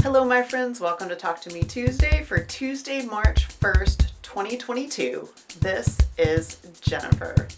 Hello my friends, welcome to Talk to Me Tuesday for Tuesday, March 1st, 2022. This is Jennifer.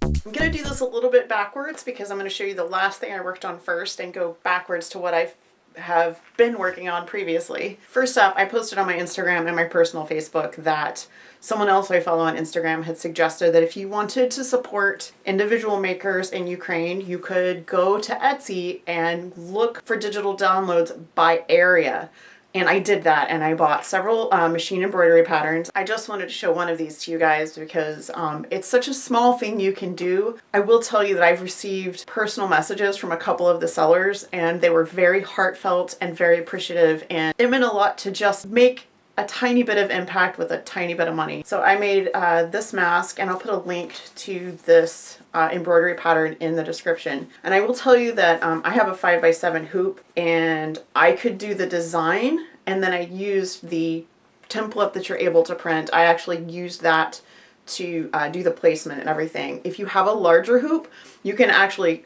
I'm going to do this a little bit backwards because I'm going to show you the last thing I worked on first and go backwards to what I have been working on previously. First up, I posted on my Instagram and my personal Facebook that someone else I follow on Instagram had suggested that if you wanted to support individual makers in Ukraine, you could go to Etsy and look for digital downloads by area. And I did that, and I bought several machine embroidery patterns. I just wanted to show one of these to you guys because it's such a small thing you can do. I will tell you that I've received personal messages from a couple of the sellers, and they were very heartfelt and very appreciative, and it meant a lot to just make a tiny bit of impact with a tiny bit of money. So I made this mask, and I'll put a link to this embroidery pattern in the description. And I will tell you that I have a 5x7 hoop, and I could do the design, and then I used the template that you're able to print. I actually used that to do the placement and everything. If you have a larger hoop, you can actually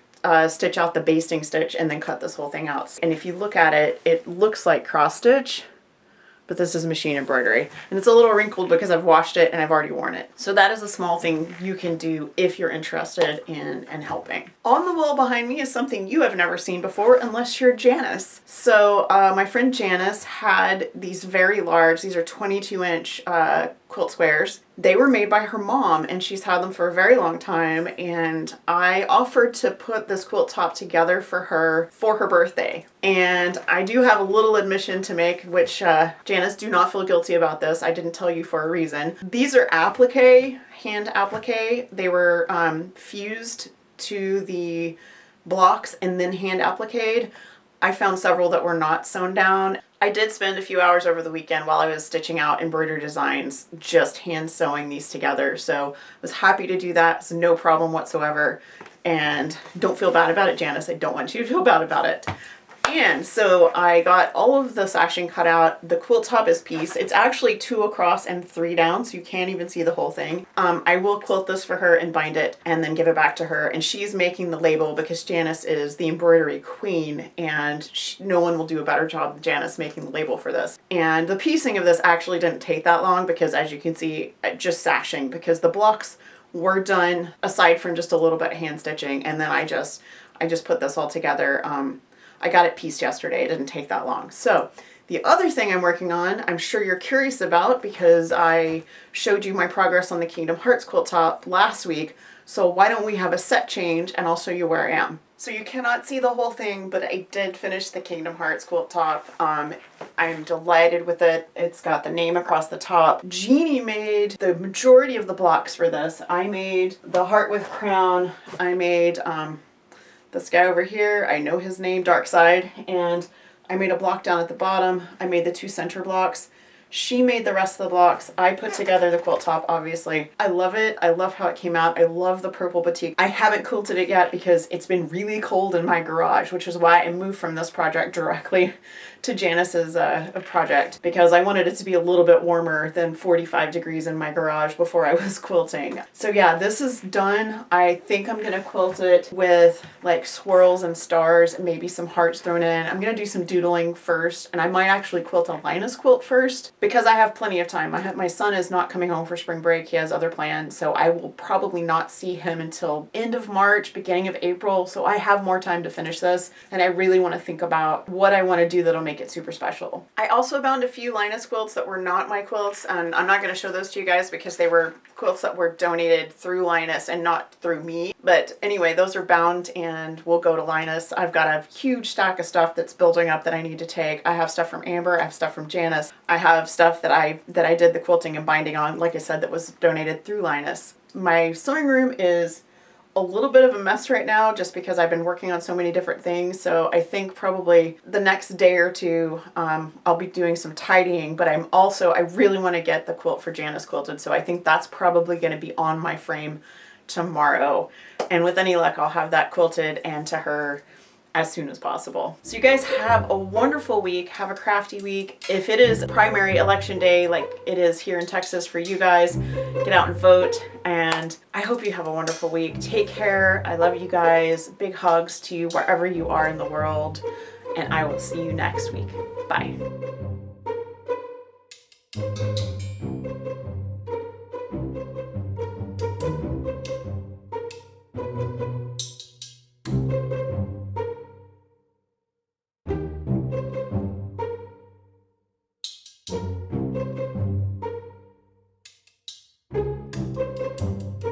stitch out the basting stitch and then cut this whole thing out. And if you look at it, it looks like cross stitch, but this is machine embroidery, and it's a little wrinkled because I've washed it and I've already worn it. So that is a small thing you can do if you're interested in helping. On the wall behind me is something you have never seen before unless you're Janice. So my friend Janice had these very large, these are 22-inch quilt squares. They were made by her mom, and she's had them for a very long time, and I offered to put this quilt top together for her birthday. And I do have a little admission to make, which Janice, do not feel guilty about this. I didn't tell you for a reason. These are applique, hand applique. They were fused to the blocks and then hand appliqued. I found several that were not sewn down. I did spend a few hours over the weekend while I was stitching out embroidery designs just hand sewing these together, so I was happy to do that. It's no problem whatsoever, and don't feel bad about it, Janice. I don't want you to feel bad about it. And so I got all of the sashing cut out. The quilt top is piece. It's actually 2 across and 3 down, so you can't even see the whole thing. I will quilt this for her and bind it and then give it back to her. And she's making the label because Janice is the embroidery queen, and no one will do a better job than Janice making the label for this. And the piecing of this actually didn't take that long because, as you can see, just sashing, because the blocks were done aside from just a little bit of hand stitching, and then I just put this all together. I got it pieced yesterday. It didn't take that long. So the other thing I'm working on, I'm sure you're curious about because I showed you my progress on the Kingdom Hearts quilt top last week. So why don't we have a set change and I'll show you where I am. So you cannot see the whole thing, but I did finish the Kingdom Hearts quilt top. I'm delighted with it. It's got the name across the top. Jeannie made the majority of the blocks for this. I made the heart with crown. I made this guy over here, I know his name, Dark Side, and I made a block down at the bottom. I made the 2 center blocks. She made the rest of the blocks. I put together the quilt top, obviously. I love it. I love how it came out. I love the purple batik. I haven't quilted it yet because it's been really cold in my garage, which is why I moved from this project directly to Janice's project, because I wanted it to be a little bit warmer than 45 degrees in my garage before I was quilting. So yeah, this is done. I think I'm gonna quilt it with like swirls and stars and maybe some hearts thrown in. I'm gonna do some doodling first, and I might actually quilt a Linus quilt first because I have plenty of time. My son is not coming home for spring break. He has other plans, so I will probably not see him until end of March, beginning of April, so I have more time to finish this, and I really want to think about what I want to do that'll make it super special. I also bound a few Linus quilts that were not my quilts, and I'm not going to show those to you guys because they were quilts that were donated through Linus and not through me. But anyway, those are bound and will go to Linus. I've got a huge stack of stuff that's building up that I need to take. I have stuff from Amber, I have stuff from Janice, I have stuff that I did the quilting and binding on, like I said, that was donated through Linus. My sewing room is a little bit of a mess right now just because I've been working on so many different things. So I think probably the next day or two I'll be doing some tidying, but I really want to get the quilt for Janice quilted. So I think that's probably going to be on my frame tomorrow. And with any luck, I'll have that quilted and to her as soon as possible. So you guys have a wonderful week. Have a crafty week. If it is primary election day like it is here in Texas for you guys, get out and vote. And I hope you have a wonderful week. Take care. I love you guys. Big hugs to you wherever you are in the world. And I will see you next week. Bye.